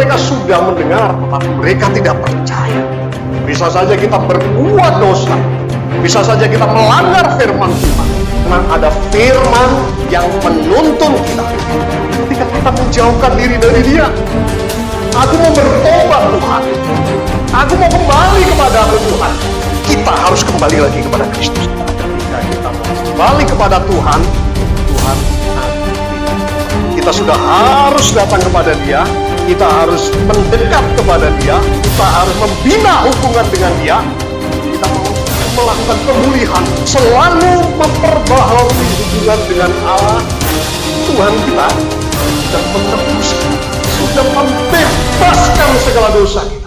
mereka sudah mendengar, tetapi mereka tidak percaya. Bisa saja kita berbuat dosa, bisa saja kita melanggar firman Tuhan, karena ada firman yang menuntun kita. Ketika kita menjauhkan diri dari Dia, aku mau bertobat Tuhan, aku mau kembali kepada-Mu Tuhan. Kita harus kembali lagi kepada Kristus. Ketika kita mau kembali kepada Tuhan, Tuhan kita sudah harus datang kepada Dia, kita harus mendekat kepada Dia, kita harus membina hubungan dengan Dia, kita mau melakukan pemulihan, selalu memperbaharui hubungan dengan Allah. Tuhan kita sudah menebus, sudah membebaskan segala dosa kita.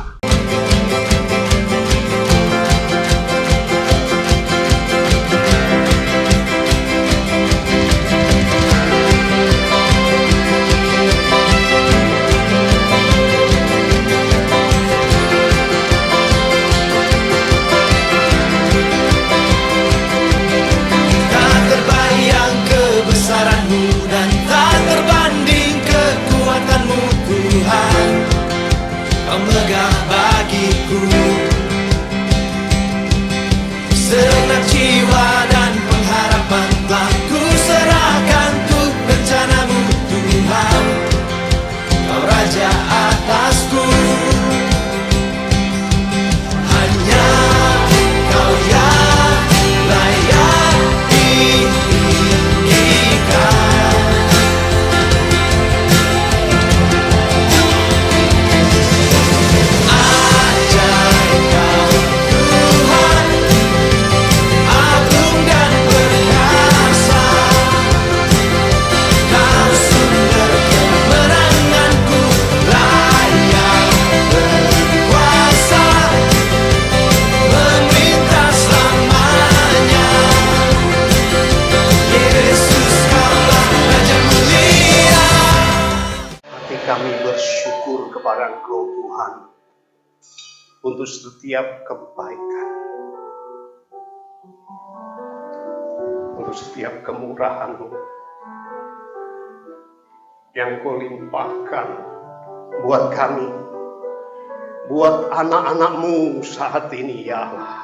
Kami bersyukur kepada Engkau Tuhan untuk setiap kebaikan, untuk setiap kemurahan-Mu yang Kau limpahkan buat kami, buat anak-anak-Mu saat ini, ya Allah.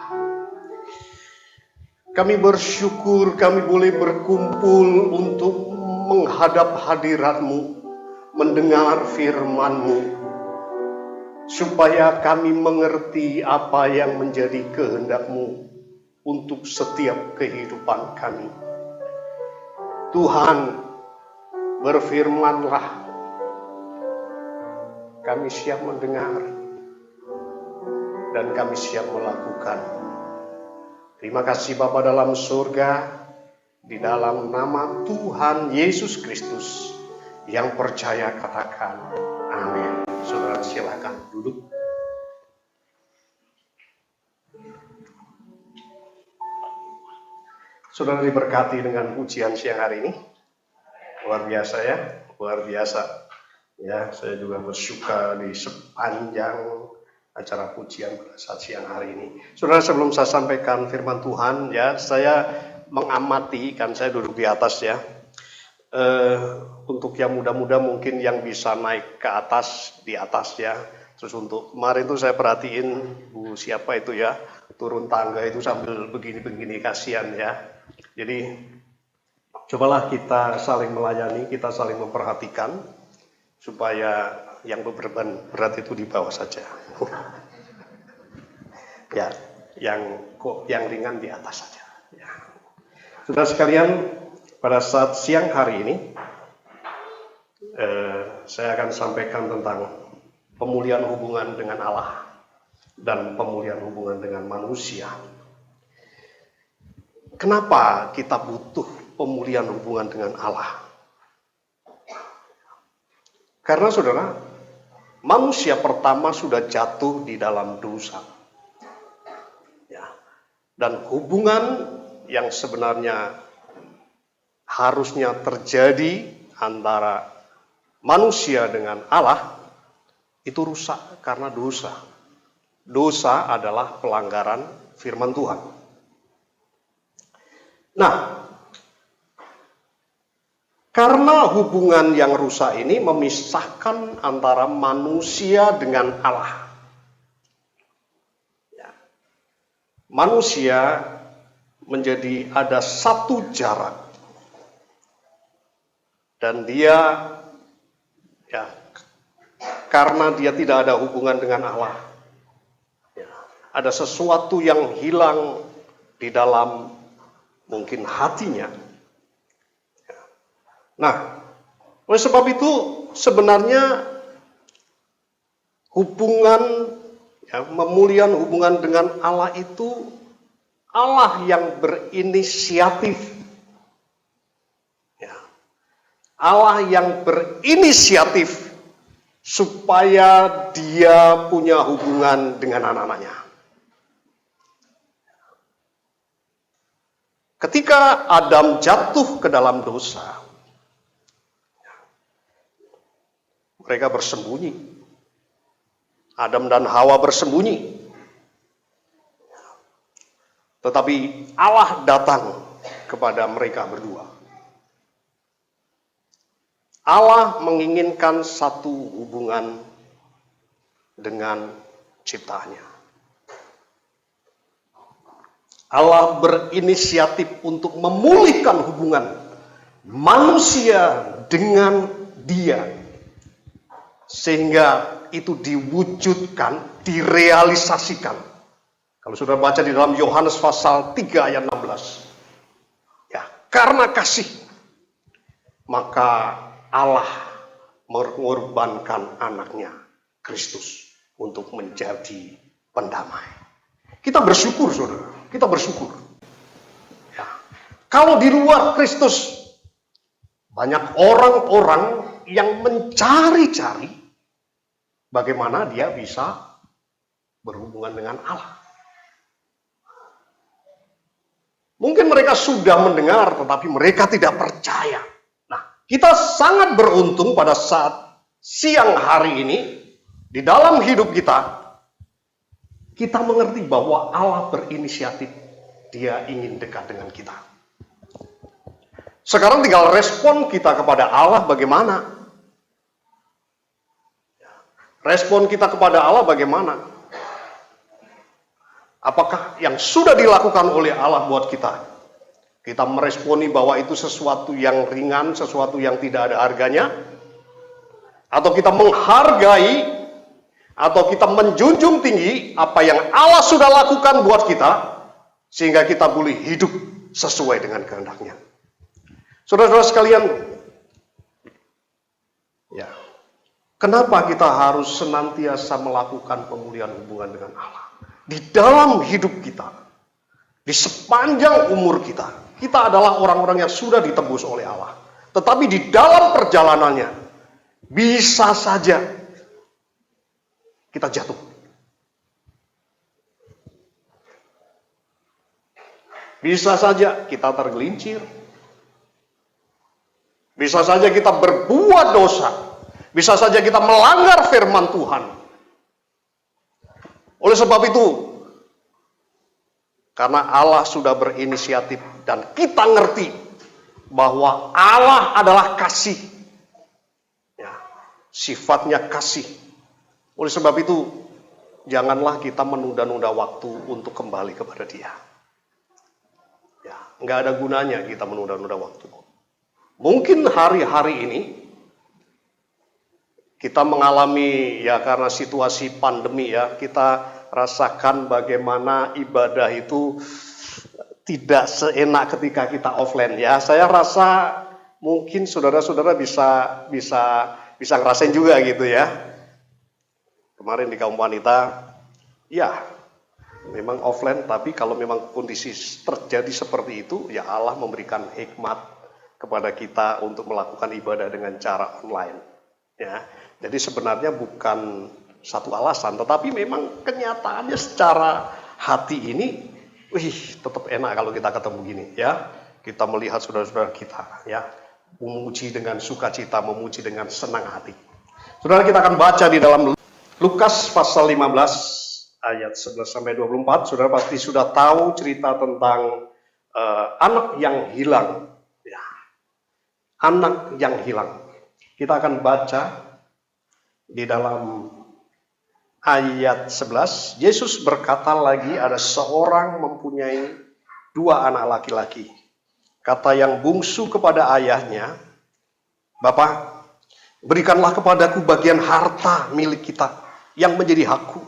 Kami bersyukur kami boleh berkumpul untuk menghadap hadirat-Mu, mendengar firman-Mu, supaya kami mengerti apa yang menjadi kehendak-Mu untuk setiap kehidupan kami. Tuhan, berfirman-Lah, kami siap mendengar dan kami siap melakukan. Terima kasih Bapa dalam surga, di dalam nama Tuhan Yesus Kristus. Yang percaya katakan amin. Saudara silakan duduk. Saudara diberkati dengan pujian siang hari ini. Luar biasa ya, luar biasa. Ya, saya juga bersuka di sepanjang acara pujian pada saat siang hari ini. Saudara, sebelum saya sampaikan firman Tuhan, ya, saya mengamati, kan saya duduk di atas ya. Untuk yang muda-muda mungkin yang bisa naik ke atas, di atas ya. Terus untuk kemarin itu saya perhatiin Bu siapa itu ya, turun tangga itu sambil begini-begini, kasihan ya. Jadi cobalah kita saling melayani, kita saling memperhatikan supaya yang beban berat itu di bawah saja. Ya, yang ringan di atas saja. Ya. Saudara sekalian, pada saat siang hari ini, saya akan sampaikan tentang pemulihan hubungan dengan Allah dan pemulihan hubungan dengan manusia. Kenapa kita butuh pemulihan hubungan dengan Allah? Karena saudara, manusia pertama sudah jatuh di dalam dosa. Ya. Dan hubungan yang sebenarnya harusnya terjadi antara manusia dengan Allah itu rusak karena dosa. Dosa adalah pelanggaran firman Tuhan. Nah, Karena hubungan yang rusak ini memisahkan antara manusia dengan Allah. Manusia menjadi ada satu jarak. Dan dia, karena dia tidak ada hubungan dengan Allah, ada sesuatu yang hilang di dalam mungkin hatinya. Nah, oleh sebab itu sebenarnya pemulihan hubungan dengan Allah itu Allah yang berinisiatif. Allah yang berinisiatif supaya dia punya hubungan dengan anak-anaknya. Ketika Adam jatuh ke dalam dosa, mereka bersembunyi. Adam dan Hawa bersembunyi. Tetapi Allah datang kepada mereka berdua. Allah menginginkan satu hubungan dengan ciptaannya. Allah berinisiatif untuk memulihkan hubungan manusia dengan Dia. Sehingga itu diwujudkan, direalisasikan. Kalau sudah baca di dalam Yohanes pasal 3 ayat 16. Ya, karena kasih, maka Allah mengorbankan anaknya, Kristus, untuk menjadi pendamai. Kita bersyukur, saudara. Kita bersyukur. Ya. Kalau di luar Kristus, banyak orang-orang yang mencari-cari bagaimana dia bisa berhubungan dengan Allah. Mungkin mereka sudah mendengar, tetapi mereka tidak percaya. Nah, kita sangat beruntung pada saat siang hari ini, di dalam hidup kita mengerti bahwa Allah berinisiatif. Dia ingin dekat dengan kita. Sekarang tinggal respon kita kepada Allah bagaimana? Respon kita kepada Allah bagaimana? Apakah yang sudah dilakukan oleh Allah buat kita? Kita meresponi bahwa itu sesuatu yang ringan, sesuatu yang tidak ada harganya? Atau kita menghargai, atau kita menjunjung tinggi apa yang Allah sudah lakukan buat kita, sehingga kita boleh hidup sesuai dengan kehendak-Nya. Saudara-saudara sekalian, ya, kenapa kita harus senantiasa melakukan pemulihan hubungan dengan Allah? Di dalam hidup kita, di sepanjang umur kita adalah orang-orang yang sudah ditebus oleh Allah. Tetapi di dalam perjalanannya, bisa saja kita jatuh. Bisa saja kita tergelincir. Bisa saja kita berbuat dosa. Bisa saja kita melanggar firman Tuhan. Oleh sebab itu, karena Allah sudah berinisiatif dan kita ngerti bahwa Allah adalah kasih. Ya, sifatnya kasih. Oleh sebab itu, janganlah kita menunda-nunda waktu untuk kembali kepada Dia. Ya, nggak ada gunanya kita menunda-nunda waktu. Mungkin hari-hari ini kita mengalami, ya karena situasi pandemi ya, kita rasakan bagaimana ibadah itu tidak seenak ketika kita offline ya. Saya rasa mungkin saudara-saudara bisa ngerasain juga gitu ya. Kemarin di kaum wanita, ya memang offline, tapi kalau memang kondisi terjadi seperti itu, ya Allah memberikan hikmat kepada kita untuk melakukan ibadah dengan cara online. Ya, jadi sebenarnya bukan satu alasan, tetapi memang kenyataannya secara hati ini, tetap enak kalau kita ketemu gini, ya. Kita melihat saudara-saudara kita, ya, memuji dengan sukacita, memuji dengan senang hati. Saudara, kita akan baca di dalam Lukas pasal 15 ayat 11 sampai 24. Saudara pasti sudah tahu cerita tentang anak yang hilang. Ya. anak yang hilang. Kita akan baca di dalam ayat 11. Yesus berkata lagi, ada seorang mempunyai 2 anak laki-laki. Kata yang bungsu kepada ayahnya, "Bapak, berikanlah kepadaku bagian harta milik kita yang menjadi hakku."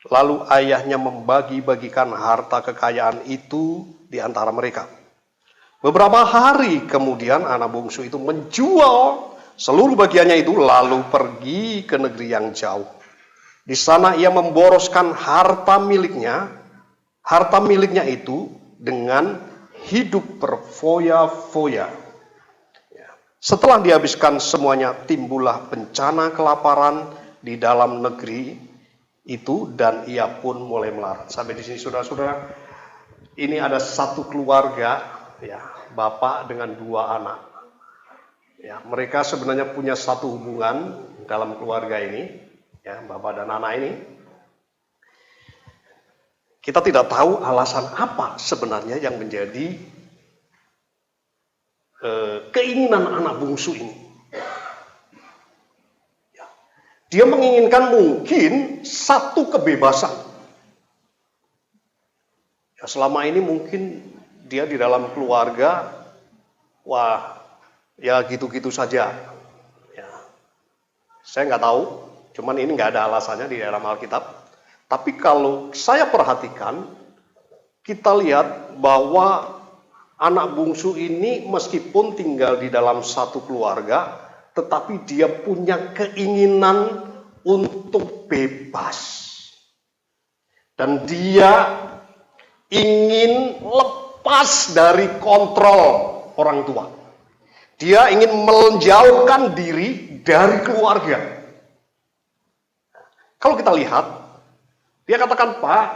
Lalu ayahnya membagi-bagikan harta kekayaan itu di antara mereka. Beberapa hari kemudian anak bungsu itu menjual seluruh bagiannya itu lalu pergi ke negeri yang jauh. Di sana ia memboroskan harta miliknya itu dengan hidup berfoya-foya. Setelah dihabiskan semuanya, timbullah bencana kelaparan di dalam negeri itu dan ia pun mulai melarat. Sampai di sini saudara-saudara, ini ada satu keluarga, ya, bapak dengan 2 anak. Ya, mereka sebenarnya punya satu hubungan dalam keluarga ini, ya, bapak dan anak ini. Kita tidak tahu alasan apa sebenarnya yang menjadi keinginan anak bungsu ini. Ya, dia menginginkan mungkin satu kebebasan. Ya, selama ini mungkin dia di dalam keluarga, wah, ya gitu-gitu saja. Ya. Saya nggak tahu, cuman ini nggak ada alasannya di dalam Alkitab. Tapi kalau saya perhatikan, kita lihat bahwa anak bungsu ini meskipun tinggal di dalam satu keluarga, tetapi dia punya keinginan untuk bebas. Dan dia ingin lepas dari kontrol orang tua. Dia ingin menjauhkan diri dari keluarga. Kalau kita lihat, dia katakan, "Pak,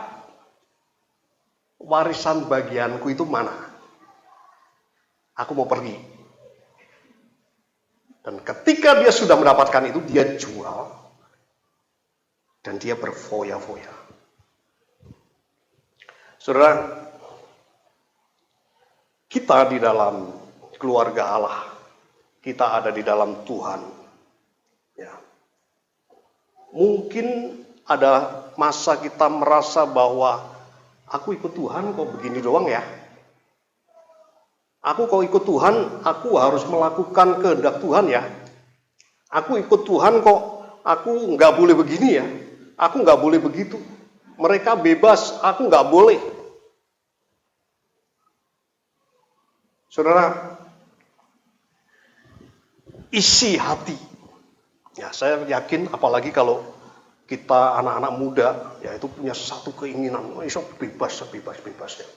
warisan bagianku itu mana? Aku mau pergi." Dan ketika dia sudah mendapatkan itu, dia jual. Dan dia berfoya-foya. Saudara, kita di dalam keluarga Allah, kita ada di dalam Tuhan. Ya. Mungkin ada masa kita merasa bahwa aku ikut Tuhan kok begini doang ya. Aku kalau ikut Tuhan, aku harus melakukan kehendak Tuhan ya. Aku ikut Tuhan kok, aku nggak boleh begini ya. Aku nggak boleh begitu. Mereka bebas, aku nggak boleh. Saudara, isi hati. Ya, saya yakin apalagi kalau kita anak-anak muda, ya itu punya satu keinginan, iso bebas-bebasnya.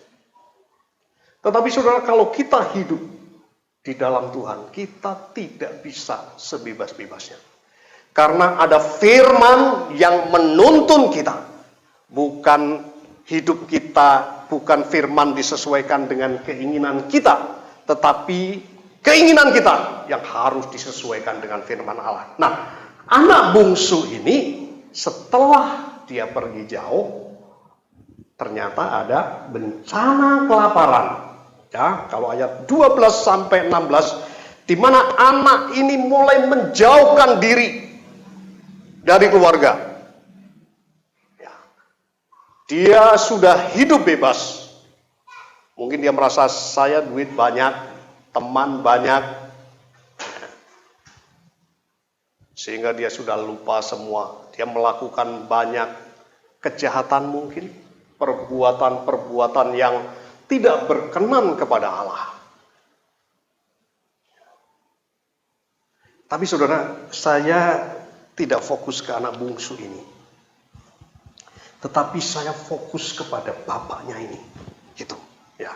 Tetapi saudara, kalau kita hidup di dalam Tuhan, kita tidak bisa sebebas-bebasnya. Karena ada firman yang menuntun kita. Bukan hidup kita, bukan firman disesuaikan dengan keinginan kita, tetapi keinginan kita yang harus disesuaikan dengan firman Allah. Nah, anak bungsu ini setelah dia pergi jauh, ternyata ada bencana kelaparan. Ya, kalau ayat 12 sampai 16, di mana anak ini mulai menjauhkan diri dari keluarga. Ya. Dia sudah hidup bebas. Mungkin dia merasa saya duit banyak, teman banyak, sehingga dia sudah lupa semua. Dia melakukan banyak kejahatan mungkin, perbuatan-perbuatan yang tidak berkenan kepada Allah. Tapi saudara, saya tidak fokus ke anak bungsu ini. Tetapi saya fokus kepada bapaknya ini. Gitu, ya.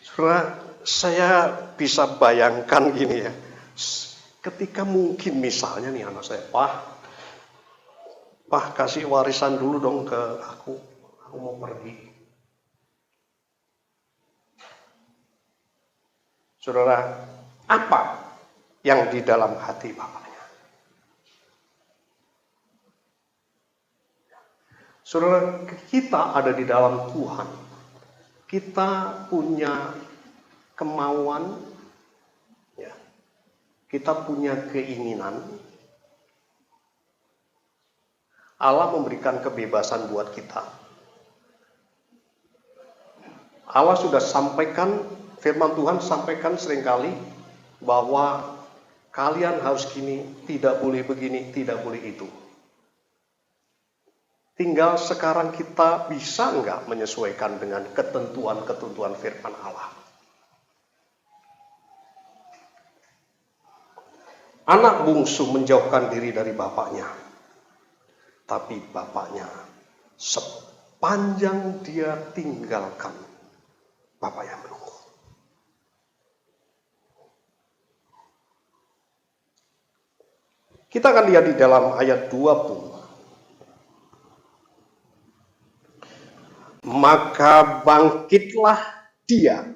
Saudara, saya bisa bayangkan gini ya. Ketika mungkin misalnya nih anak saya, Pak kasih warisan dulu dong ke aku mau pergi. Saudara, apa yang di dalam hati bapaknya? Saudara, kita ada di dalam Tuhan. Kita punya kemauan, kita punya keinginan, Allah memberikan kebebasan buat kita. Allah sudah sampaikan, firman Tuhan sampaikan seringkali bahwa kalian harus gini, tidak boleh begini, tidak boleh itu. Tinggal sekarang kita bisa nggak menyesuaikan dengan ketentuan-ketentuan firman Allah. Anak bungsu menjauhkan diri dari bapaknya. Tapi bapaknya sepanjang dia tinggalkan, bapaknya menunggu. Kita akan lihat di dalam ayat 20. Maka bangkitlah dia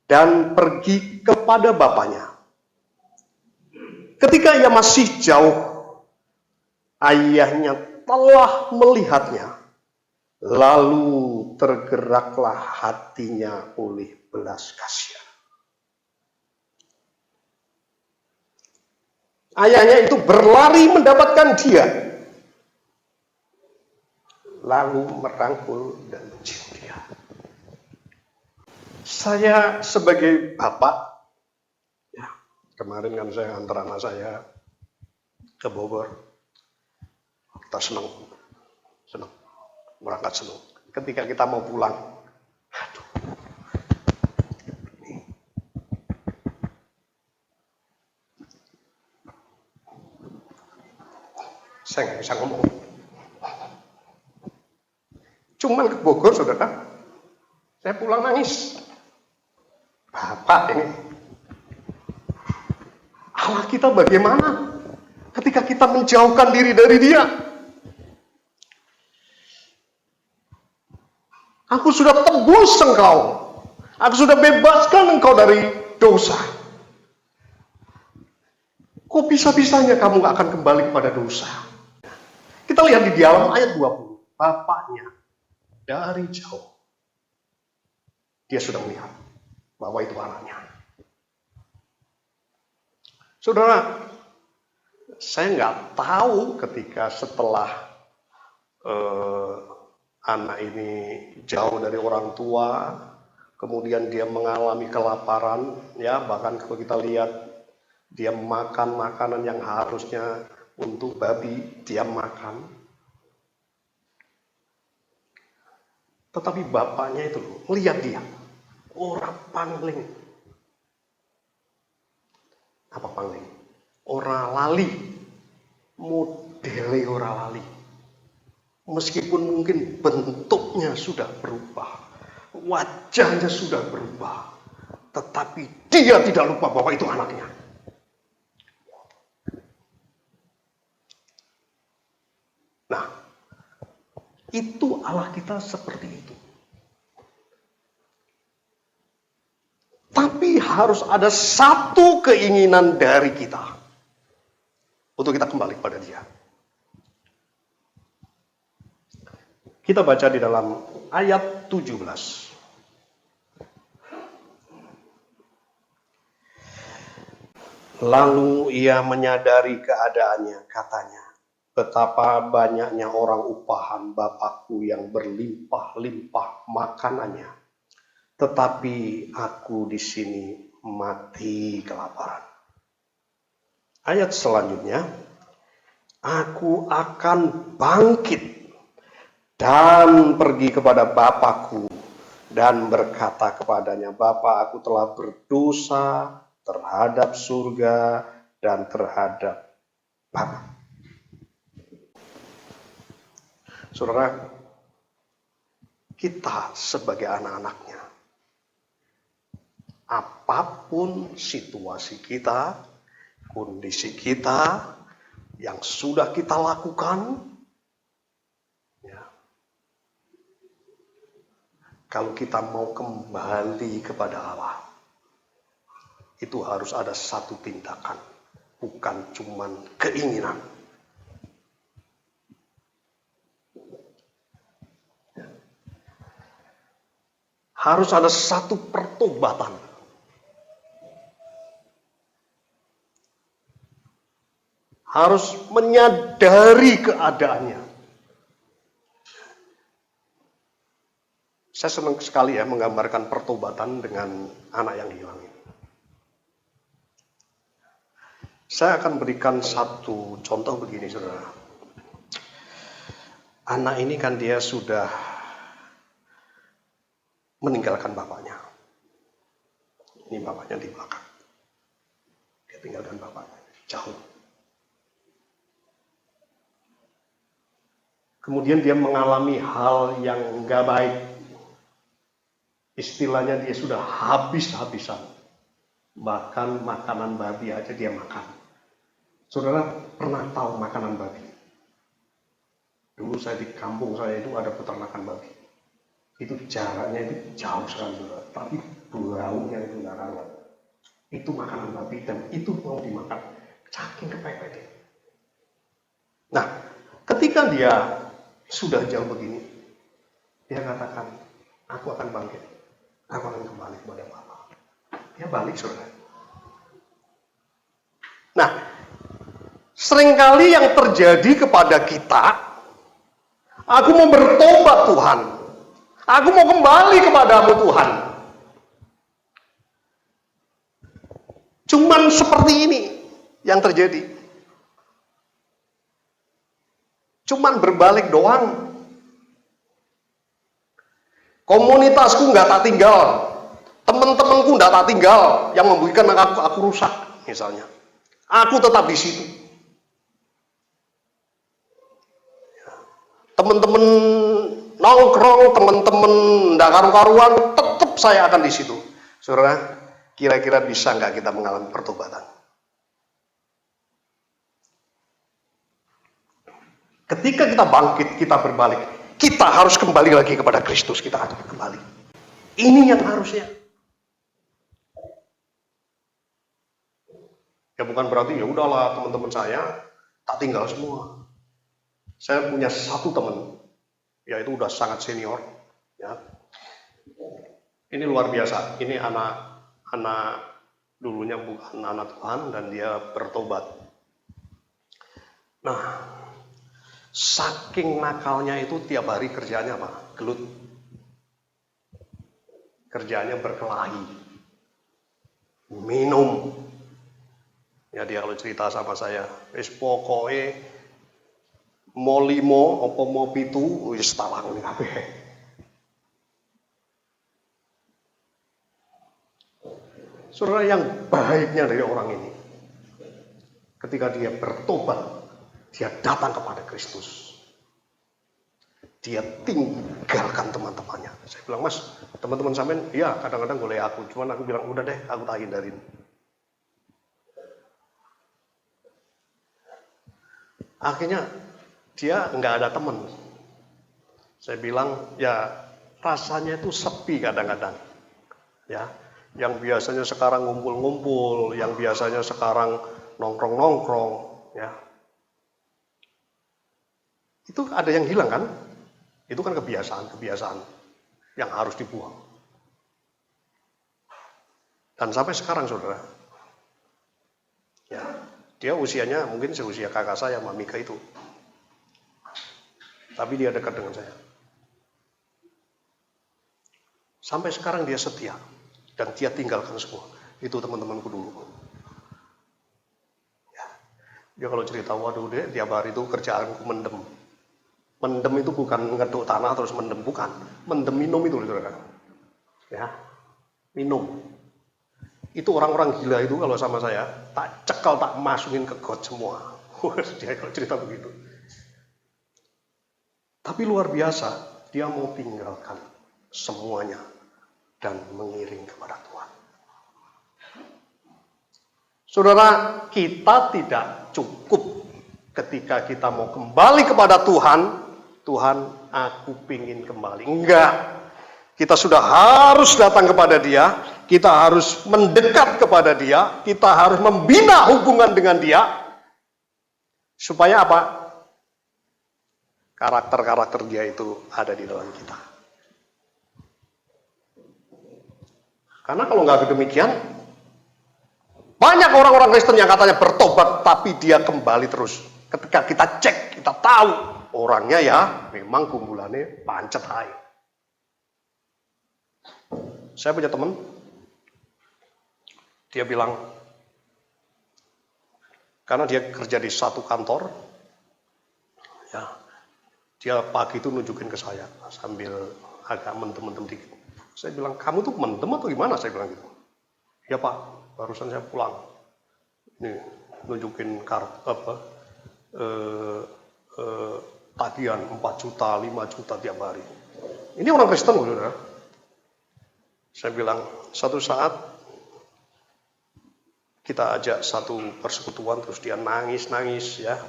dan pergi kepada bapaknya. Ketika ia masih jauh, ayahnya telah melihatnya, lalu tergeraklah hatinya oleh belas kasihan. Ayahnya itu berlari mendapatkan dia, lalu merangkul dan mencium dia. Saya sebagai bapak, ya, kemarin kan saya antar anak saya ke Bogor. Kita senang, berangkat senang. Ketika kita mau pulang, aduh, saya nggak bisa ngomong. Cuman ke Bogor, saudara, saya pulang nangis. Bapak ini, Allah kita bagaimana ketika kita menjauhkan diri dari Dia? Aku sudah tebus engkau, aku sudah bebaskan engkau dari dosa. Kok bisa-bisanya kamu gak akan kembali kepada dosa? Kita lihat di dalam ayat 20, bapaknya dari jauh, dia sudah melihat bahwa itu anaknya. Saudara, saya nggak tahu ketika setelah anak ini jauh dari orang tua, kemudian dia mengalami kelaparan, ya bahkan kalau kita lihat dia makan makanan yang harusnya untuk babi, dia makan. Tetapi bapaknya itu melihat dia, orang pangling. Apa pangling? Ora lali, modele ora lali. Meskipun mungkin bentuknya sudah berubah, wajahnya sudah berubah, tetapi dia tidak lupa bahwa itu anaknya. Nah, itu Allah kita seperti itu. Tapi harus ada satu keinginan dari kita untuk kita kembali kepada Dia. Kita baca di dalam ayat 17. Lalu ia menyadari keadaannya, katanya, betapa banyaknya orang upahan Bapakku yang berlimpah-limpah makanannya, tetapi aku di sini mati kelaparan. Ayat selanjutnya, aku akan bangkit dan pergi kepada Bapakku dan berkata kepadanya, Bapa, aku telah berdosa terhadap surga dan terhadap Bapa. Saudara, kita sebagai anak-anaknya, apapun situasi kita, kondisi kita yang sudah kita lakukan, ya, kalau kita mau kembali kepada Allah, itu harus ada satu tindakan, bukan cuman keinginan. Harus ada satu pertobatan. harus menyadari keadaannya. Saya senang sekali ya menggambarkan pertobatan dengan anak yang hilang ini. Saya akan berikan satu contoh begini, saudara. Anak ini kan dia sudah meninggalkan bapaknya. Ini bapaknya di belakang. Dia tinggalkan bapaknya jauh. Kemudian dia mengalami hal yang nggak baik. Istilahnya dia sudah habis-habisan. Bahkan makanan babi aja dia makan. Saudara pernah tahu makanan babi? Dulu saya di kampung saya itu ada peternakan babi. Itu jaraknya itu jauh sekali, saudara. Tapi baunya itu nggak rawat. Itu makanan babi dan itu mau dimakan. Saking kepepet dia. Nah, ketika dia sudah jauh begini, dia katakan, aku akan bangkit. Aku akan kembali kepada Bapa. Dia balik, saudara. Nah, seringkali yang terjadi kepada kita, aku mau bertobat Tuhan. Aku mau kembali kepadamu Tuhan. Cuman seperti ini yang terjadi. Cuman berbalik doang. Komunitasku nggak tak tinggal, teman-temanku nggak tak tinggal, yang membuatkan aku rusak, misalnya. Aku tetap di situ. Teman-teman nongkrong, teman-teman nggak karu-karuan, tetap saya akan di situ. Saudara, kira-kira bisa nggak kita mengalami pertobatan? Ketika kita bangkit, kita berbalik. Kita harus kembali lagi kepada Kristus, kita harus kembali. Ini yang harusnya. Ya bukan berarti ya udahlah teman-teman saya tak tinggal semua. Saya punya satu teman, yaitu udah sangat senior. Ya. Ini luar biasa. Ini anak dulunya bukan anak Tuhan dan dia bertobat. Nah, saking nakalnya itu tiap hari kerjanya apa? Gelut. Kerjanya berkelahi. Minum. Ya dia kalau cerita sama saya, wis pokoke mau 5 apa mau 7 wis talangane kabeh. Saudara, yang baiknya dari orang ini, ketika dia bertobat, dia datang kepada Kristus. Dia tinggalkan teman-temannya. Saya bilang, Mas, teman-teman sampean, iya kadang-kadang boleh aku. Cuman aku bilang, udah deh, aku tak hindarin. Akhirnya, dia nggak ada teman. Saya bilang, ya rasanya itu sepi kadang-kadang. Ya, yang biasanya sekarang ngumpul-ngumpul, yang biasanya sekarang nongkrong-nongkrong, ya. Itu ada yang hilang kan? Itu kan kebiasaan yang harus dibuang. Dan sampai sekarang, saudara, ya, dia usianya mungkin seusia kakak saya, Mika itu. Tapi dia dekat dengan saya. Sampai sekarang dia setia. Dan dia tinggalkan semua. Itu teman-temanku dulu. Ya. Dia kalau cerita, waduh deh, tiap hari itu kerjaanku mendem. Mendem itu bukan ngeduk tanah terus mendem, bukan. Mendem minum itu, saudara. Ya, minum. Itu orang-orang gila itu kalau sama saya, tak cekal, tak masukin ke got semua. Dia kalau cerita begitu. Tapi luar biasa, dia mau tinggalkan semuanya dan mengiring kepada Tuhan. Saudara, kita tidak cukup ketika kita mau kembali kepada Tuhan. Tuhan, aku pingin kembali. Enggak. Kita sudah harus datang kepada Dia. Kita harus mendekat kepada Dia. Kita harus membina hubungan dengan Dia. Supaya apa? Karakter-karakter Dia itu ada di dalam kita. Karena kalau nggak demikian, Banyak orang-orang Kristen yang katanya bertobat, tapi dia kembali terus. Ketika kita cek, kita tahu orangnya ya memang kumpulannya pancet hai. Saya punya teman, dia bilang, karena dia kerja di satu kantor, ya, dia pagi itu nunjukin ke saya sambil agak mendem-mendem dikit. Saya bilang, kamu tuh mendem atau gimana? Saya bilang gitu. Ya Pak, barusan saya pulang. Nih, nunjukin tagihan 4 juta, 5 juta tiap hari. Ini orang Kristen loh, saudara. Saya bilang, satu saat kita ajak satu persekutuan, terus dia nangis-nangis ya.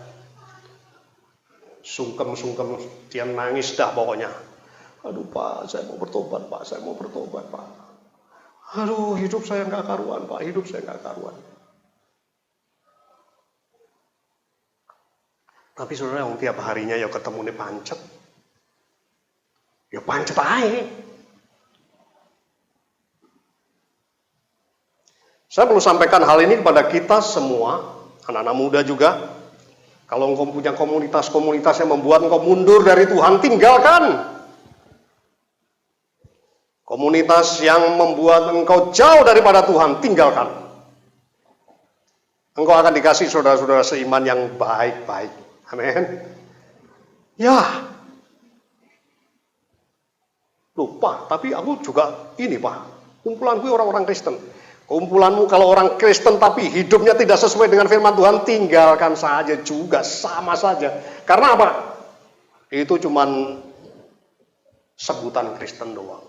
Sungkem-sungkem, dia nangis dah pokoknya. Aduh Pak, saya mau bertobat Pak, saya mau bertobat Pak. Aduh, hidup saya nggak karuan Pak, hidup saya nggak karuan. Tapi saudara, yang tiap harinya ya ketemu nih pancet. Ya pancet aja. Saya perlu sampaikan hal ini kepada kita semua, anak-anak muda juga. Kalau engkau punya komunitas-komunitas yang membuat engkau mundur dari Tuhan, tinggalkan. Komunitas yang membuat engkau jauh daripada Tuhan, tinggalkan. Engkau akan dikasih saudara-saudara seiman yang baik-baik. Amin. Ya. Lupa, tapi aku juga ini Pak. Kumpulanku orang-orang Kristen. Kumpulanmu kalau orang Kristen tapi hidupnya tidak sesuai dengan firman Tuhan, tinggalkan saja juga, sama saja. Karena apa? Itu cuman sebutan Kristen doang.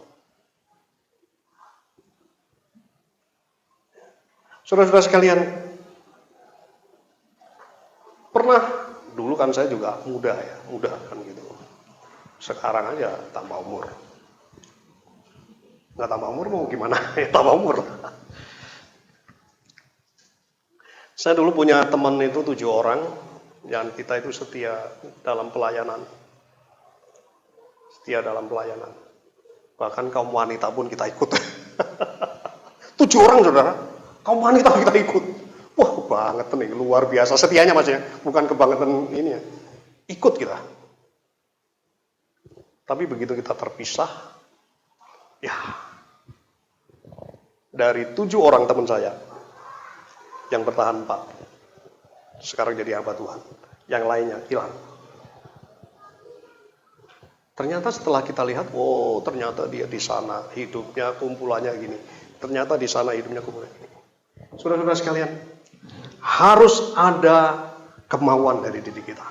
Saudara-saudara sekalian, pernah dulu kan saya juga muda kan gitu. Sekarang aja tambah umur. Nggak tambah umur mau gimana? Ya tambah umur. Saya dulu punya teman itu 7 orang, yang kita itu setia dalam pelayanan. Setia dalam pelayanan. Bahkan kaum wanita pun kita ikut. 7 orang saudara. Kaum wanita kita ikut. Wah banget nih, luar biasa. Setianya mas ya, bukan kebangetan ini ya. Ikut kita. Tapi begitu kita terpisah, ya dari 7 orang teman saya, yang bertahan 4, sekarang jadi hamba Tuhan. Yang lainnya hilang. Ternyata setelah kita lihat, oh ternyata dia di sana hidupnya kumpulannya gini. Ternyata di sana hidupnya kumpulannya gini. Saudara-saudara sekalian, harus ada kemauan dari diri kita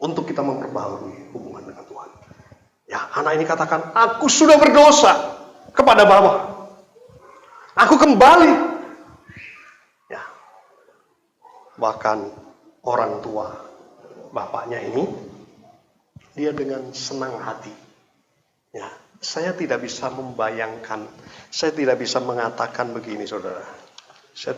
untuk kita memperbaharui hubungan dengan Tuhan. Ya, anak ini katakan, aku sudah berdosa kepada Bapa. Aku kembali. Ya. Bahkan orang tua bapaknya ini, dia dengan senang hati. Ya, saya tidak bisa membayangkan, saya tidak bisa mengatakan begini, saudara. Saya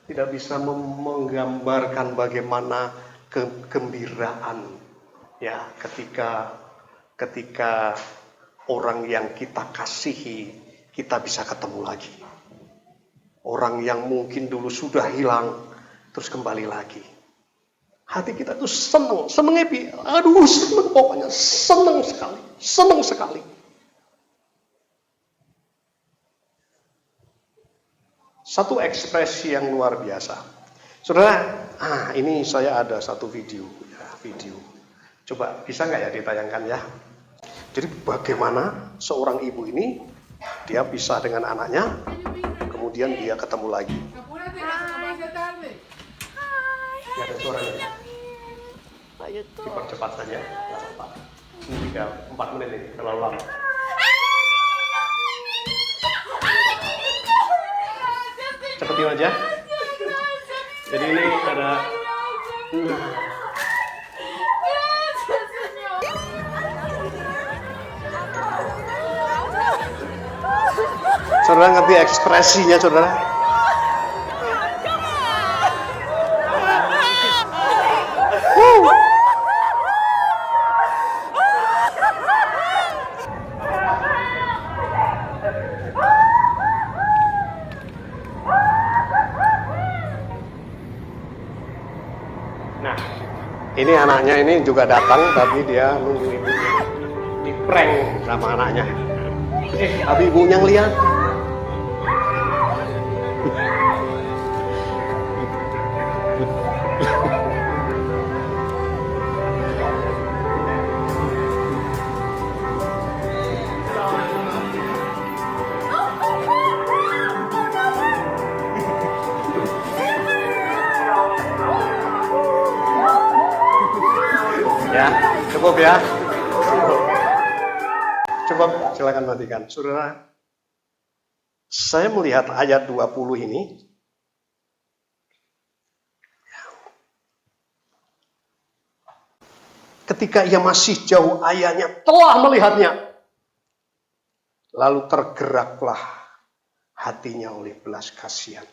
tidak bisa menggambarkan bagaimana kegembiraan ya ketika orang yang kita kasihi kita bisa ketemu lagi. Orang yang mungkin dulu sudah hilang terus kembali lagi. Hati kita tuh seneng happy. Aduh, seneng pokoknya, seneng sekali. Satu ekspresi yang luar biasa. Saudara, ini saya ada satu video. Coba bisa nggak ya ditayangkan ya? Jadi bagaimana seorang ibu ini, dia pisah dengan anaknya, kemudian dia ketemu lagi. Ya, ada suaranya. Dipercepat saja, nggak apa-apa. Ini tinggal 4 menit nih, terlalu lama. Cepetin aja. Jadi ini ada saudara ngerti ekspresinya saudara? Ini anaknya ini juga datang, tapi dia nunggu ibunya. Di prank sama anaknya. Tapi ibunya ngeliat. Ya, cukup ya. Coba silakan matikan. Saudara, saya melihat ayat 20 ini. Ketika ia masih jauh, ayahnya telah melihatnya. Lalu tergeraklah hatinya oleh belas kasihan.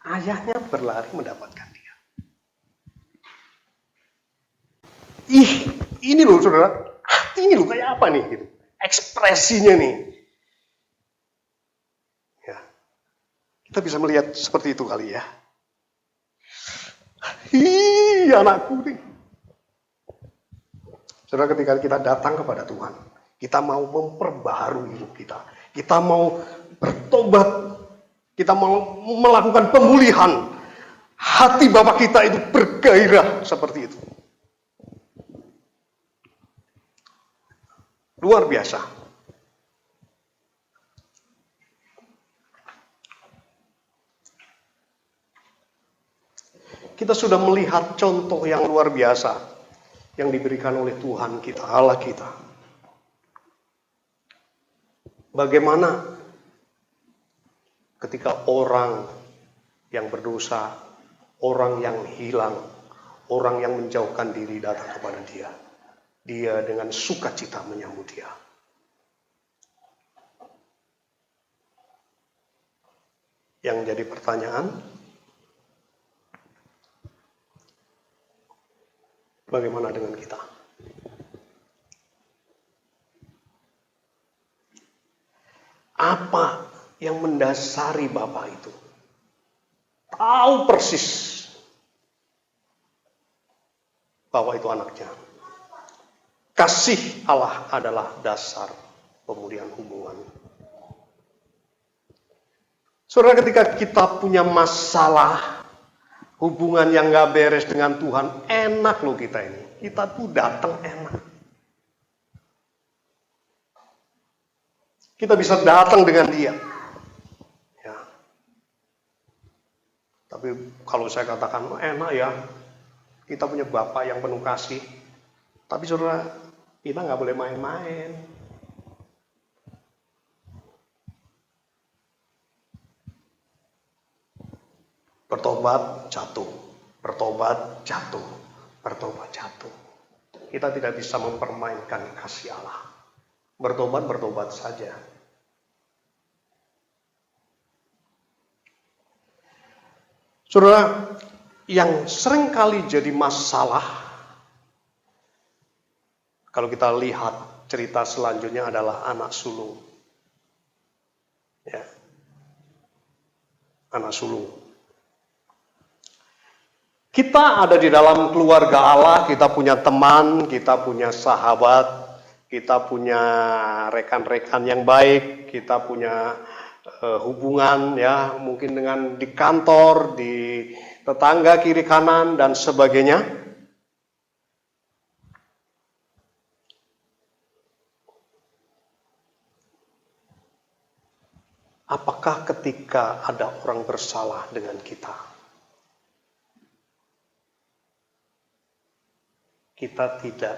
Ayahnya berlari mendapatkan dia. Ini loh saudara, hatinya loh kayak apa nih gitu. Ekspresinya nih. Ya. Kita bisa melihat seperti itu kali ya. Anakku nih. Saudara, ketika kita datang kepada Tuhan, kita mau memperbaharui hidup kita. Kita mau bertobat. Kita mau melakukan pemulihan. Hati Bapak kita itu bergairah seperti itu. Luar biasa. Kita sudah melihat contoh yang luar biasa yang diberikan oleh Tuhan kita, Allah kita. Bagaimana ketika orang yang berdosa, orang yang hilang, orang yang menjauhkan diri datang kepada dia. Dia dengan sukacita menyambut dia. Yang jadi pertanyaan, bagaimana dengan kita? Apa yang mendasari Bapak itu? Tahu persis bahwa itu anaknya. Kasih Allah adalah dasar pemulihan hubungan. Saudara, ketika kita punya masalah hubungan yang gak beres dengan Tuhan, enak loh kita ini. Kita tuh datang enak. Kita bisa datang dengan dia. Ya. Tapi kalau saya katakan enak ya, kita punya Bapak yang penuh kasih. Tapi saudara, kita nggak boleh main-main. Bertobat jatuh, bertobat jatuh, bertobat jatuh. Kita tidak bisa mempermainkan kasih Allah. Bertobat saja. Saudara, yang seringkali jadi masalah, kalau kita lihat cerita selanjutnya adalah anak sulung. Ya. Anak sulung. Kita ada di dalam keluarga Allah, kita punya teman, kita punya sahabat, kita punya rekan-rekan yang baik, kita punya hubungan ya, mungkin dengan di kantor, di tetangga kiri kanan dan sebagainya. Apakah ketika ada orang bersalah dengan kita, kita tidak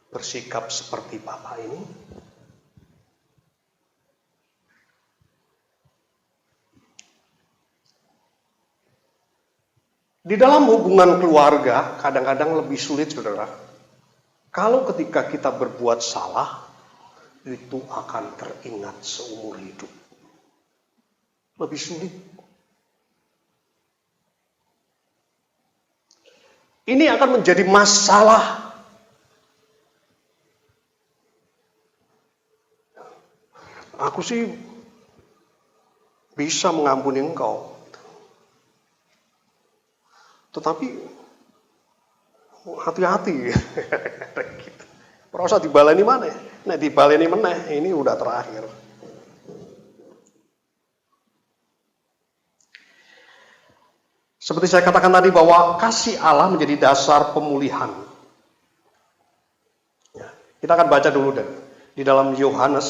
bersikap seperti Bapak ini? Di dalam hubungan keluarga, kadang-kadang lebih sulit, saudara. Kalau ketika kita berbuat salah, itu akan teringat seumur hidup. Lebih sulit. Ini akan menjadi masalah. Aku sih bisa mengampuni engkau. Tetapi hati-hati. Prosa dibaleni mana? Nek dibaleni meneh, ini udah terakhir. Seperti saya katakan tadi bahwa kasih Allah menjadi dasar pemulihan. Ya, kita akan baca dulu deh. Di dalam Yohanes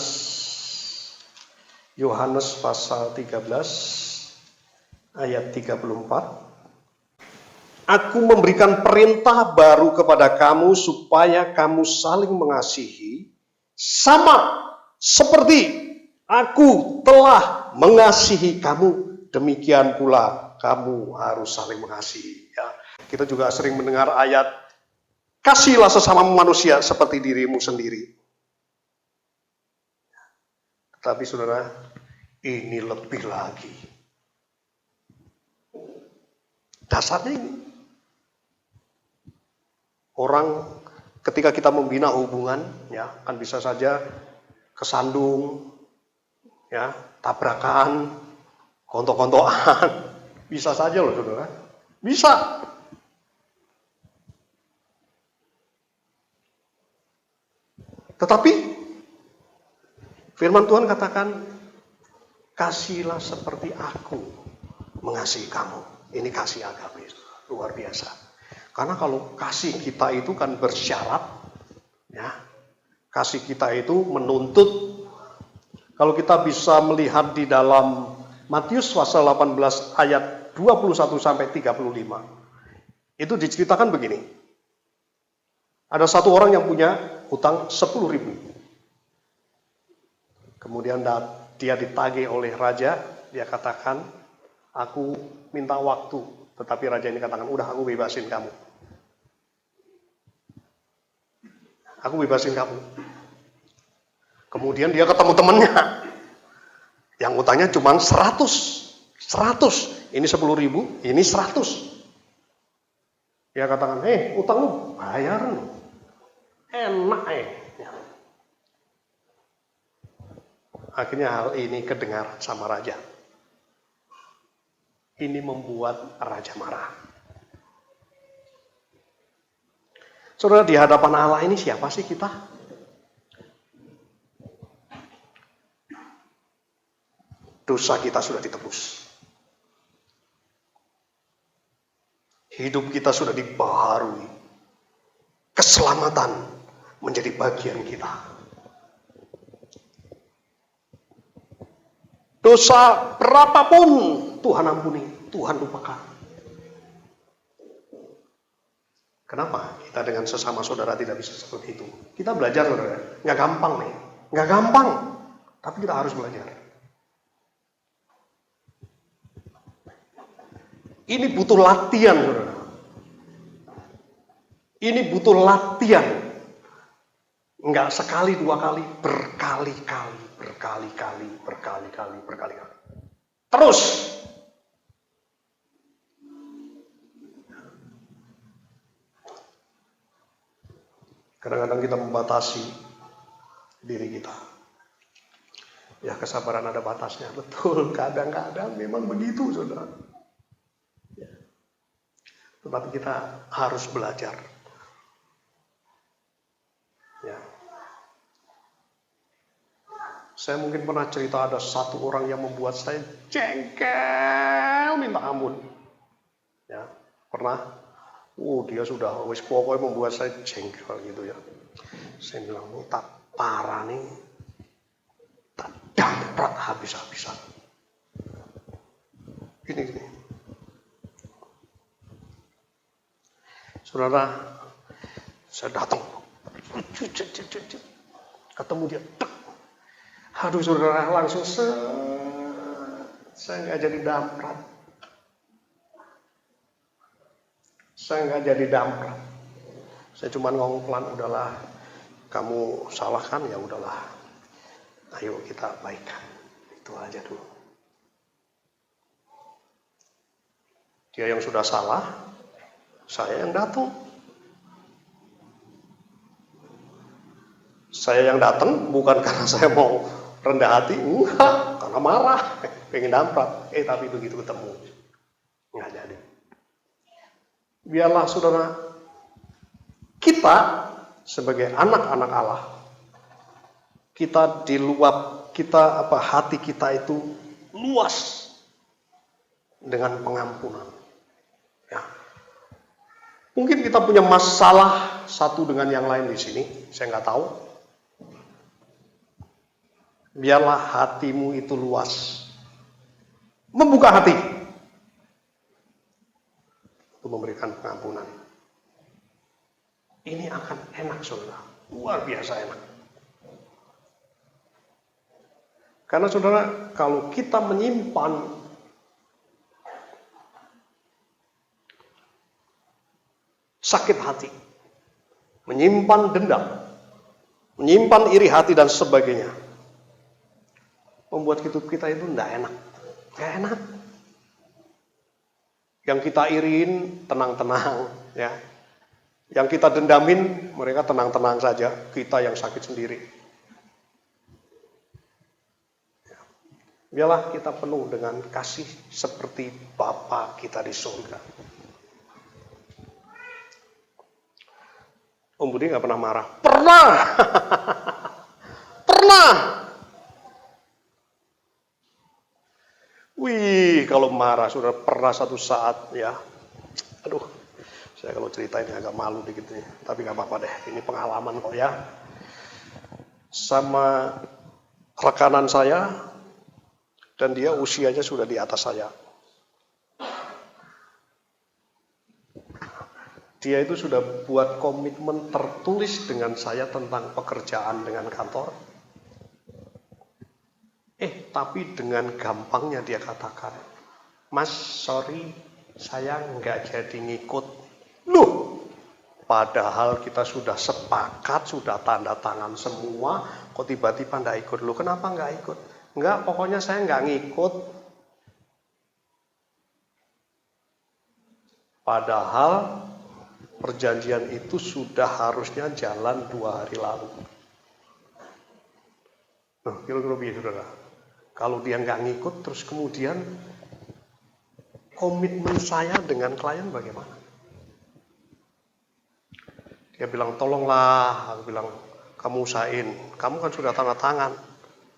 pasal 13 ayat 34. Aku memberikan perintah baru kepada kamu supaya kamu saling mengasihi sama seperti aku telah mengasihi kamu. Demikian pula kamu harus saling mengasihi. Ya, kita juga sering mendengar ayat kasihlah sesama manusia seperti dirimu sendiri. Tetapi saudara, ini lebih lagi. Dasarnya ini. Orang ketika kita membina hubungan, ya kan bisa saja kesandung, ya tabrakan, kontok-kontokan, bisa saja loh saudara, bisa. Tetapi firman Tuhan katakan, kasihlah seperti aku mengasihi kamu. Ini kasih agape, luar biasa. Karena kalau kasih kita itu kan bersyarat, ya, kasih kita itu menuntut. Kalau kita bisa melihat di dalam Matius pasal 18 ayat 21 sampai 35, itu diceritakan begini. Ada satu orang yang punya hutang 10.000. Kemudian dia ditagih oleh raja, dia katakan, aku minta waktu. Tetapi raja ini katakan, udah aku bebasin kamu. Aku bebasin kamu. Kemudian dia ketemu temannya. Yang utangnya cuma 100. Ini 10.000, ini 100. Dia katakan, utang lu bayar lu. Enak Akhirnya hal ini kedengar sama raja. Ini membuat raja marah. Saudara, di hadapan Allah ini siapa sih kita? Dosa kita sudah ditebus. Hidup kita sudah dibaharui. Keselamatan menjadi bagian kita. Dosa berapapun Tuhan ampuni, Tuhan lupakan. Kenapa kita dengan sesama saudara tidak bisa seperti itu? Kita belajar saudara, nggak gampang nih, nggak gampang, tapi kita harus belajar. Ini butuh latihan saudara. Ini butuh latihan, nggak sekali dua kali, berkali-kali. Terus. Kadang-kadang kita membatasi diri kita. Ya kesabaran ada batasnya, betul. Kadang-kadang memang begitu, saudara. Ya. Tetapi kita harus belajar. Ya. Saya mungkin pernah cerita ada satu orang yang membuat saya jengkel minta ampun. Ya, pernah. Dia sudah wis pokoknya membuat saya jengkel gitu ya. Saya bilang, tak parah nih, tak damprat habis-habisan. Gini. Saudara, saya datang, ketemu dia, aduh saudara, langsung saya nggak jadi damprat. Saya cuma ngomong pelan, udahlah, kamu salah kan, ya udahlah, ayo kita baikan, itu aja dulu. Dia yang sudah salah, saya yang datang. Saya yang datang bukan karena saya mau rendah hati, enggak, karena marah, pengen damprat. Tapi begitu ketemu, nggak jadi. Biarlah saudara, Kita sebagai anak-anak Allah, kita hati kita itu luas dengan pengampunan. Ya. Mungkin kita punya masalah satu dengan yang lain di sini, saya nggak tahu. Biarlah hatimu itu luas, membuka hati untuk memberikan pengampunan. Ini akan enak, saudara, luar biasa enak. Karena saudara, kalau kita menyimpan sakit hati, menyimpan dendam, menyimpan iri hati dan sebagainya, membuat hidup kita itu tidak enak. Gak enak. Yang kita iriin tenang-tenang, ya. Yang kita dendamin mereka tenang-tenang saja, kita yang sakit sendiri. Biarlah kita penuh dengan kasih seperti Bapa kita di surga. Om Budi nggak pernah marah. Pernah. Pernah. Wih, kalau marah sudah pernah satu saat ya. Aduh, saya kalau cerita ini agak malu dikit nih. Tapi nggak apa-apa deh, ini pengalaman kok ya. Sama rekanan saya, dan dia usianya sudah di atas saya. Dia itu sudah buat komitmen tertulis dengan saya tentang pekerjaan dengan kantor. Tapi dengan gampangnya dia katakan, Mas, sorry, saya nggak jadi ngikut. Loh, padahal kita sudah sepakat, sudah tanda tangan semua, kok tiba-tiba nggak ikut? Loh, kenapa nggak ikut? Nggak, pokoknya saya nggak ngikut. Padahal perjanjian itu sudah harusnya jalan 2 hari lalu. Nah, kira-kira begitu, saudara. Kalau dia nggak ngikut, terus kemudian komitmen saya dengan klien bagaimana? Dia bilang, tolonglah. Aku bilang, kamu usahain. Kamu kan sudah tanda tangan.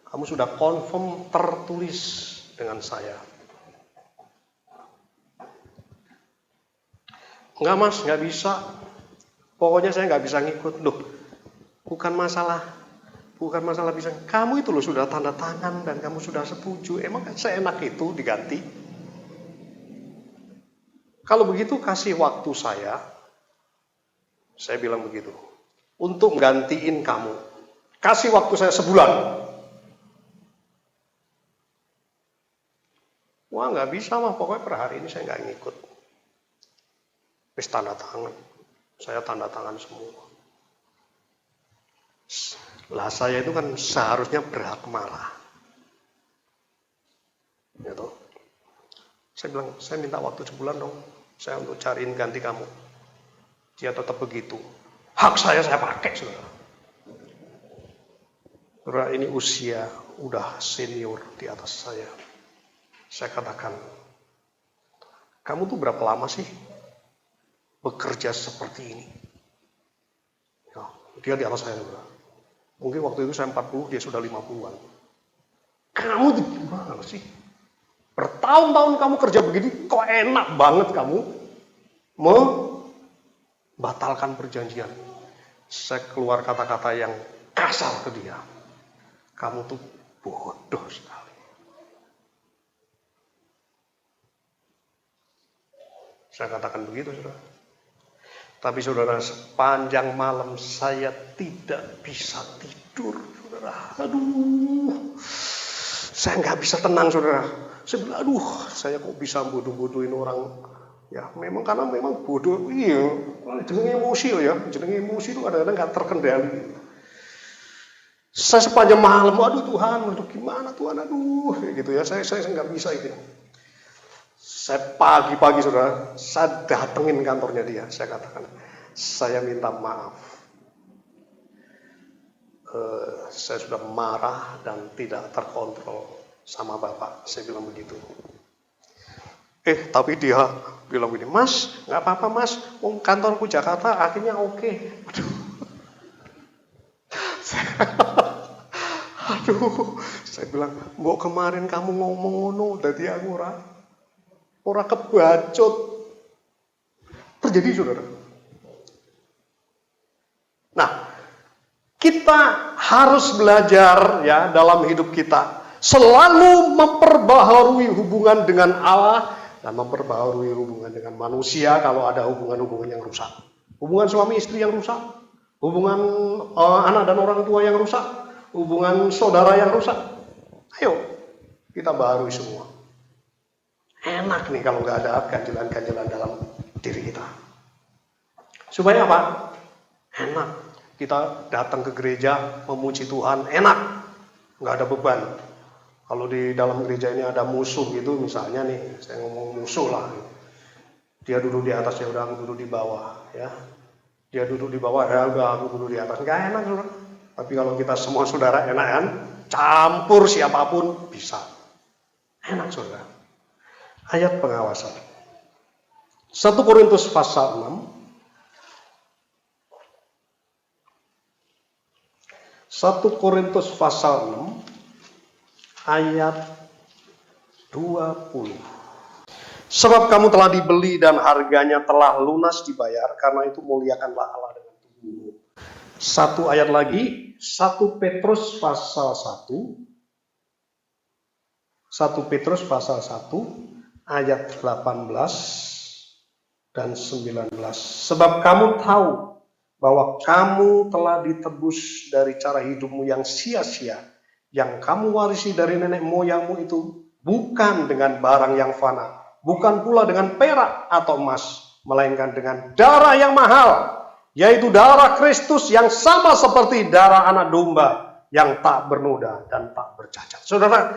Kamu sudah confirm tertulis dengan saya. Enggak mas, nggak bisa. Pokoknya saya nggak bisa ngikut. Loh, bukan masalah bisa. Kamu itu loh sudah tanda tangan dan kamu sudah setuju. Emang seenak itu diganti? Kalau begitu kasih waktu saya bilang begitu, untuk gantiin kamu. Kasih waktu saya sebulan. Wah nggak bisa mah, pokoknya per hari ini saya nggak ngikut. Wis tanda tangan, saya tanda tangan semua. Lah saya itu kan seharusnya berhak marah. Gitu. Saya bilang, saya minta waktu sebulan dong, saya untuk cariin ganti kamu. Dia tetap begitu. Hak saya pakai, saudara. Saudara, ini usia udah senior di atas saya. Saya katakan, kamu tuh berapa lama sih bekerja seperti ini? Ya, dia di atas saya, saudara. Mungkin waktu itu saya 40, dia sudah 50-an. Kamu tuh gimana sih? Bertahun-tahun kamu kerja begini, kok enak banget kamu membatalkan perjanjian. Saya keluar kata-kata yang kasar ke dia. Kamu tuh bodoh sekali. Saya katakan begitu, saudara. Tapi saudara, sepanjang malam saya tidak bisa tidur, saudara. Aduh, saya nggak bisa tenang, saudara. Saya bilang, aduh, saya kok bisa bodoh-bodohin orang. Ya, karena memang bodoh. Iya, jenenge emosi ya. Jenenge emosi itu kadang-kadang nggak terkendali. Saya sepanjang malam, aduh Tuhan, aduh gimana Tuhan, aduh, kayak gitu ya. Saya nggak bisa itu. Saya pagi-pagi, saudara, saya datengin kantornya dia. Saya katakan, saya minta maaf. Saya sudah marah dan tidak terkontrol sama Bapak. Saya bilang begitu. Tapi dia bilang gini, Mas, nggak apa-apa Mas, kantorku Jakarta akhirnya oke. Aduh, saya bilang, mbok kemarin kamu ngomong ngono, dadi aku ora kebacut. Terjadi, saudara. Nah, kita harus belajar ya dalam hidup kita selalu memperbaharui hubungan dengan Allah dan memperbaharui hubungan dengan manusia kalau ada hubungan-hubungan yang rusak. Hubungan suami istri yang rusak, hubungan anak dan orang tua yang rusak, hubungan saudara yang rusak. Ayo, kita baharui semua. Enak nih kalau nggak ada ganjelan-ganjelan dalam diri kita. Supaya apa? Enak. Kita datang ke gereja memuji Tuhan, enak. Nggak ada beban. Kalau di dalam gereja ini ada musuh gitu, misalnya nih, saya ngomong musuh lah. Dia duduk di atas, ya udah aku duduk di bawah, ya. Dia duduk di bawah, ya udah aku duduk di atas. Nggak enak, saudara. Tapi kalau kita semua saudara enak kan? Campur siapapun bisa. Enak, saudara. Ayat pengawasan. 1 Korintus pasal 6. 1 Korintus pasal 6 ayat 20. Sebab kamu telah dibeli dan harganya telah lunas dibayar, karena itu muliakanlah Allah dengan tubuhmu. Satu ayat lagi, 1 Petrus pasal 1. 1 Petrus pasal 1 ayat 18 dan 19. Sebab kamu tahu bahwa kamu telah ditebus dari cara hidupmu yang sia-sia, yang kamu warisi dari nenek moyangmu itu, bukan dengan barang yang fana, bukan pula dengan perak atau emas, melainkan dengan darah yang mahal, yaitu darah Kristus yang sama seperti darah anak domba yang tak bernoda dan tak bercacat. Saudara,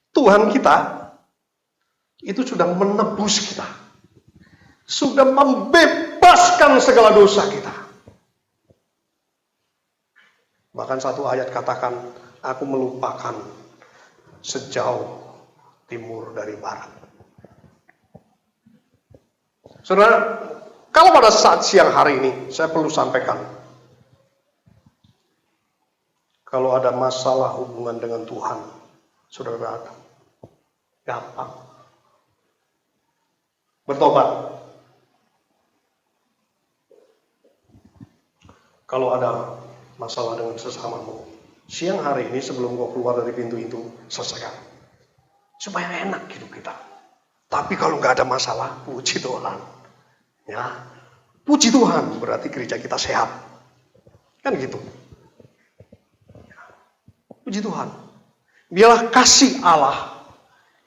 Tuhan kita itu sudah menebus kita, sudah membebaskan segala dosa kita. Bahkan satu ayat katakan, aku melupakan sejauh timur dari barat. Saudara, kalau pada saat siang hari ini, saya perlu sampaikan, kalau ada masalah hubungan dengan Tuhan, saudara, gampang. Bertobat. Kalau ada masalah dengan sesamamu, siang hari ini sebelum kau keluar dari pintu itu, selesaikan. Supaya enak hidup kita. Tapi kalau nggak ada masalah, puji Tuhan. Ya, puji Tuhan berarti gereja kita sehat. Kan gitu. Puji Tuhan. Biarlah kasih Allah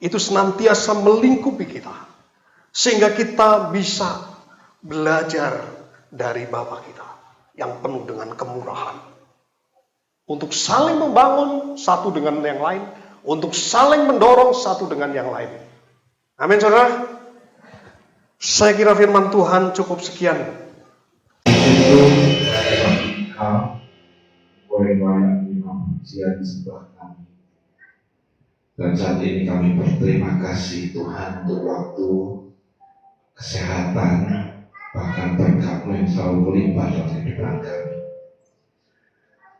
itu senantiasa melingkupi kita. Sehingga kita bisa belajar dari Bapa kita yang penuh dengan kemurahan. Untuk saling membangun satu dengan yang lain. Untuk saling mendorong satu dengan yang lain. Amin, saudara. Saya kira firman Tuhan cukup sekian. Itu boleh imam siang sebelah kami. Dan saat ini kami berterima kasih Tuhan untuk waktu, kesehatan, bahkan berkat-Mu yang selalu melimpah dalam kehidupan kami.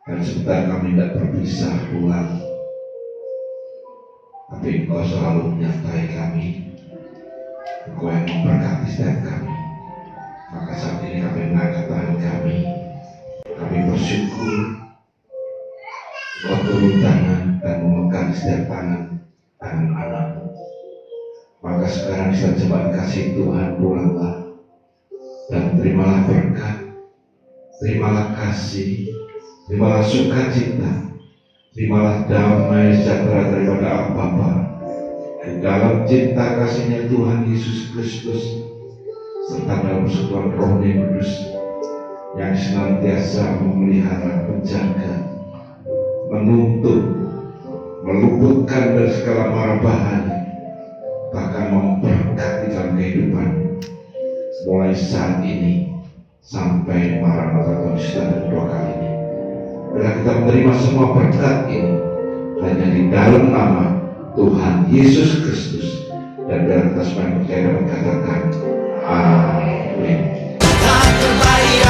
Dan sebentar kami tidak berpisah pulang, tapi Engkau selalu menyertai kami. Engkau yang memberkati setiap kami. Maka saat ini kami mengangkat tangan kami. Kami bersyukur Engkau turun tangan dan memegang setiap tangan anak-Mu. Maka sekarang saya coba kasih Tuhan pulanglah dan terimalah berkat, terimalah kasih, terimalah sukacita, terimalah damai sejahtera daripada Allah Bapa di dalam cinta kasihnya Tuhan Yesus Kristus serta dalam persekutuan Roh yang Kudus yang senantiasa memelihara, menjaga, menuntun, meluputkan dari segala mara bahaya, bahkan memberkati dalam kehidupan mulai saat ini sampai Maranatha Tuhan Yesus datang kedua kali ini. Bila kita menerima semua berkat ini hanya di dalam nama Tuhan Yesus Kristus dan biar kita semua yang percaya dapat katakan amin. Tak terbaik